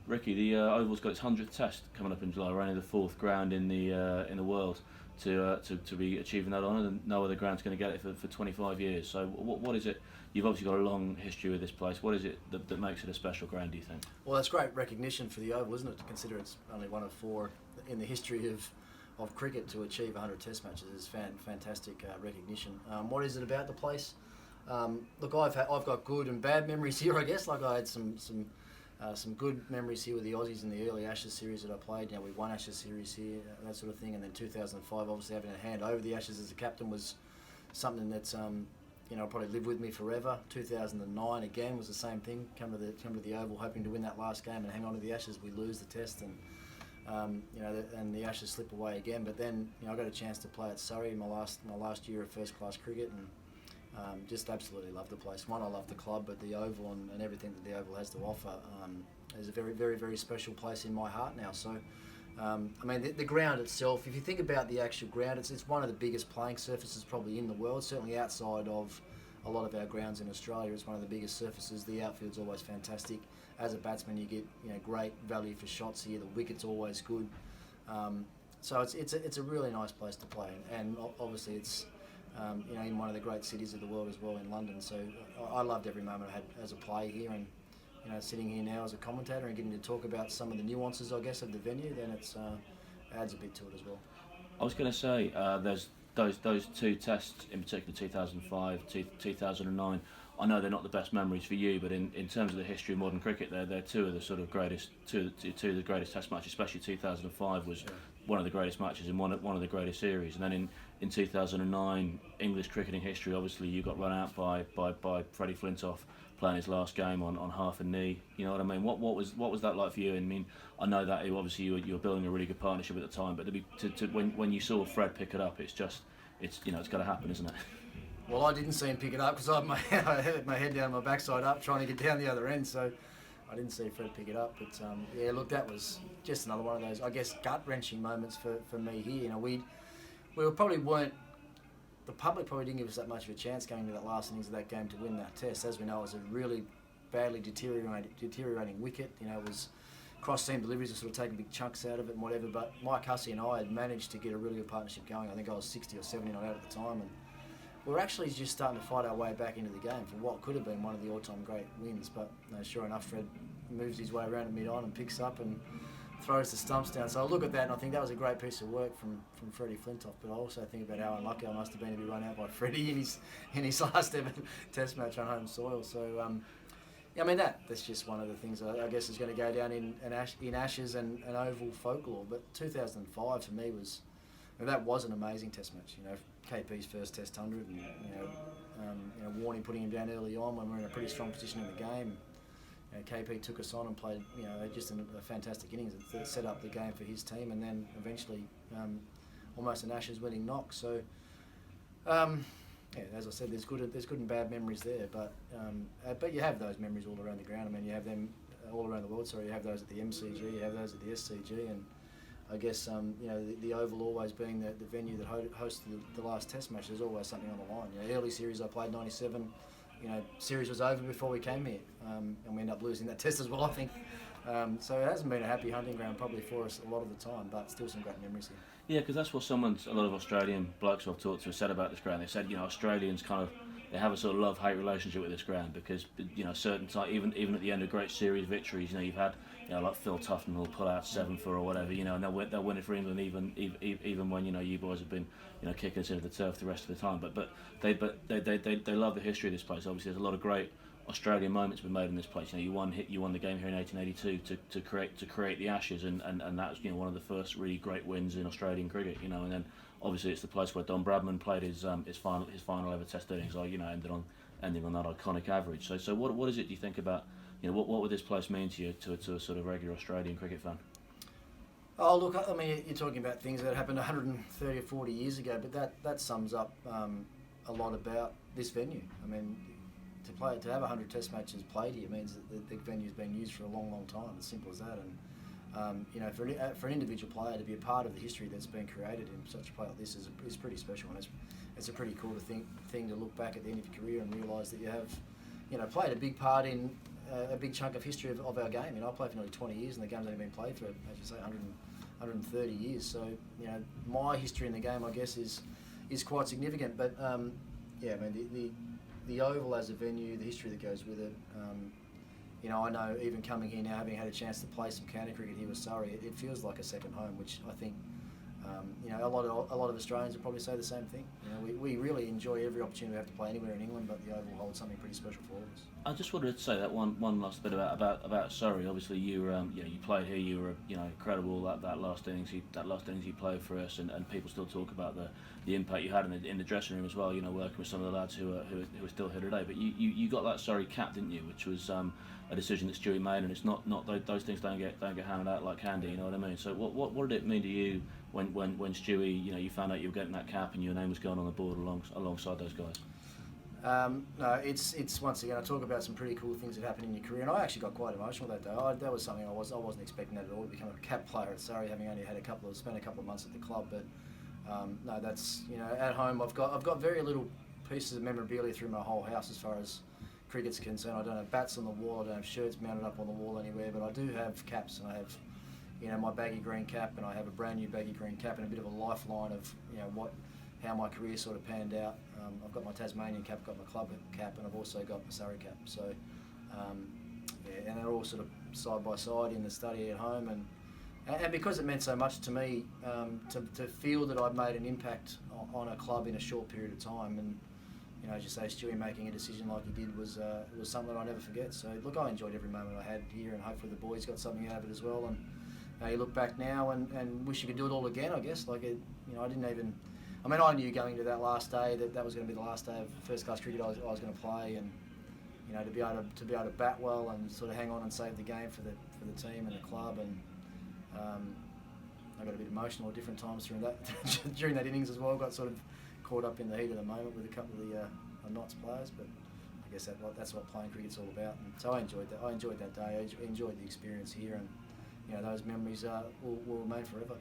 Ricky, the Oval's got its 100th Test coming up in July. We're only the fourth ground in the world to be achieving that honour, and no other ground's going to get it for 25 years. So what is it? You've obviously got a long history with this place. What is it that makes it a special ground, do you think? Well, that's great recognition for the Oval, isn't it? To consider it's only one of four in the history of cricket to achieve 100 Test matches is fantastic recognition. What is it about the place? Look, I've got good and bad memories here, I guess. Like I had some good memories here with the Aussies in the early Ashes series that I played. We won Ashes series here, that sort of thing. And then 2005, obviously having a hand over the Ashes as a captain was something that's I'll probably live with me forever. 2009 again was the same thing. Come to the Oval hoping to win that last game and hang on to the Ashes. We lose the Test and and the Ashes slip away again. But then I got a chance to play at Surrey my last year of first class cricket and just absolutely love the place. One, I love the club, but the Oval and everything that the Oval has to offer is a very, very, very special place in my heart now. So, the ground itself, if you think about the actual ground, it's one of the biggest playing surfaces probably in the world, certainly outside of a lot of our grounds in Australia. It's one of the biggest surfaces. The outfield's always fantastic. As a batsman, you get great value for shots here. The wicket's always good. So it's a really nice place to play, and obviously it's in one of the great cities of the world as well, in London. So I loved every moment I had as a player here, and sitting here now as a commentator and getting to talk about some of the nuances, I guess, of the venue, then it's adds a bit to it as well. I was going to say, there's those two tests in particular, 2005, 2009. I know they're not the best memories for you, but in terms of the history of modern cricket, they're two of the sort of greatest, two of the greatest Test matches. Especially 2005 was one of the greatest matches in one of the greatest series. And then in 2009, English cricketing history, obviously you got run out by Freddie Flintoff playing his last game on half a knee. You know what I mean? What was that like for you? I mean, I know that obviously you were building a really good partnership at the time, but when you saw Fred pick it up, it's got to happen, isn't it? Well, I didn't see him pick it up because I had my head down, my backside up, trying to get down the other end. So I didn't see Fred pick it up. But look, that was just another one of those, I guess, gut-wrenching moments for me here. We the public probably didn't give us that much of a chance going into that last innings of that game to win that Test. As we know, it was a really badly deteriorating wicket. It was cross-seam deliveries were sort of taking big chunks out of it and whatever. But Mike Hussey and I had managed to get a really good partnership going. I think I was 60 or 70 not out at the time, and we were actually just starting to fight our way back into the game for what could have been one of the all-time great wins. But sure enough, Fred moves his way around at mid-on and picks up and throws the stumps down. So I look at that and I think that was a great piece of work from Freddie Flintoff. But I also think about how unlucky I must have been to be run out by Freddie in his last ever Test match on home soil. So that's just one of the things I guess is going to go down in Ashes and Oval folklore. But 2005 for me that was an amazing Test match. KP's first Test 100, and Warney putting him down early on when we were in a pretty strong position in the game. KP took us on and played just a fantastic innings that set up the game for his team, and then eventually almost an Ashes winning knock. So as I said, there's good and bad memories there, but you have those memories all around the ground. You have them all around the world. Sorry, you have those at the MCG, you have those at the SCG, and I guess the Oval always being the venue that hosts the last Test match. There's always something on the line. Early series I played '97. Series was over before we came here, and we ended up losing that Test as well, I think. So it hasn't been a happy hunting ground probably for us a lot of the time, but still some great memories here. Yeah, because that's what a lot of Australian blokes I've talked to have said about this ground. They said, Australians they have a sort of love-hate relationship with this ground because, certain time, even at the end of great series victories, you've had, like Phil Tufton will pull out 7 for or whatever, and they'll win it for England even when, you boys have been, kicking us into the turf the rest of the time. But they love the history of this place. Obviously, there's a lot of great Australian moments been made in this place. You won the game here in 1882 to create the Ashes, and that was one of the first really great wins in Australian cricket. And then obviously it's the place where Don Bradman played his final ever Test innings. Ending on that iconic average. So what is it do you think about what would this place mean to you to a sort of regular Australian cricket fan? Oh look, you're talking about things that happened 130 or 40 years ago, but that sums up a lot about this venue. To have 100 Test matches played here means that the venue's been used for a long, long time. As simple as that. And for an individual player to be a part of the history that's been created in such a play like this is pretty special, and it's a pretty cool thing to look back at the end of your career and realise that you have played a big part in a big chunk of history of our game. You know, I played for nearly 20 years, and the game's only been played for, as you say, 130 years. So, you know, my history in the game, I guess, is quite significant. But yeah, I mean, the Oval as a venue, the history that goes with it. You know, I know even coming here now, having had a chance to play some county cricket here with Surrey, it feels like a second home, which I think, you know, a lot of Australians would probably say the same thing. You know, we really enjoy every opportunity we have to play anywhere in England, but the Oval holds something pretty special for all of us. I just wanted to say that one last bit about Surrey. Obviously, you were you know, you played here. You were, you know, incredible that last innings you played for us, and people still talk about the impact you had in the dressing room as well. You know, working with some of the lads who are still here today. But you got that Surrey cap, didn't you? Which was a decision that Stewie made, and it's not those things don't get handed out like candy. You know what I mean? So what did it mean to you when Stewie, you know, you found out you were getting that cap and your name was going on the board alongside those guys? No, it's once again, I talk about some pretty cool things that happened in your career, and I actually got quite emotional that day. That was something I wasn't expecting that at all, to become a cap player at Surrey, having only had spent a couple of months at the club. But no, that's, you know, at home I've got very little pieces of memorabilia through my whole house as far as cricket's concerned. I don't have bats on the wall, I don't have shirts mounted up on the wall anywhere, but I do have caps, and I have, you know, my baggy green cap, and I have a brand new baggy green cap, and a bit of a lifeline of, you know, how my career sort of panned out. I've got my Tasmanian cap, I've got my club cap, and I've also got my Surrey cap. So, yeah, and they're all sort of side by side in the study at home, and because it meant so much to me, to feel that I'd made an impact on a club in a short period of time, and, you know, as you say, Stewie making a decision like he did was something that I'll never forget. So, look, I enjoyed every moment I had here, and hopefully the boys got something out of it as well. And you look back now and wish you could do it all again, I guess. Like, you know, I knew going into that last day that was going to be the last day of first class cricket I was going to play, and, you know, to be able to bat well and sort of hang on and save the game for the team and the club, and I got a bit emotional at different times during that innings as well. Got sort of caught up in the heat of the moment with a couple of the Knots players, but I guess that's what playing cricket's all about. And so I enjoyed that. I enjoyed that day. I enjoyed the experience here, and, you know, those memories will remain forever.